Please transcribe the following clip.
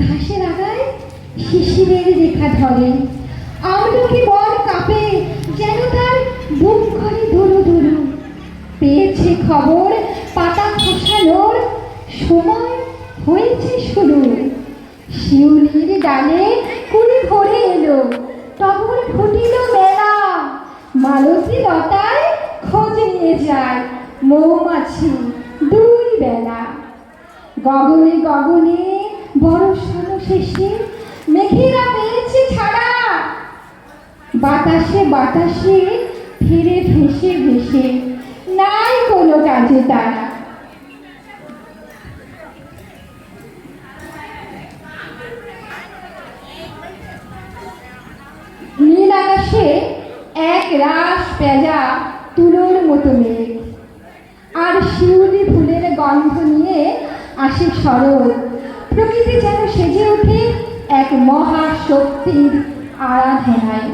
ঘাসের আগায় শিশিরের রেখা ধরে, আমলকি বন কাঁপে যেন তার বুক করে ধরু ধরু। পেয়েছে খবর পাতা খসানোর সময় হয়েছে শুরু। শিউলির ডালে কুড়ি ভরে এলো, টগর ফুটিল মেলা। মালতী লতায় খোঁজ নিয়ে যায় মৌমাছি দুই বেলা। গগনে গগনে বর্ষণ শেষে মেঘেরা পেয়েছে ছাড়া। বাতাসে বাতাসে ফিরে ভেসে ভেসে নাই কোনো কাজে তারা। নীল আকাশে এক রাস পেঁজা তুলোর মতো মেঘ, আর শিউলি ফুলের গন্ধ নিয়ে আসে শরৎ। প্রকৃতি যেন সেজে ওঠে এক মহাশক্তির আরাধনায়।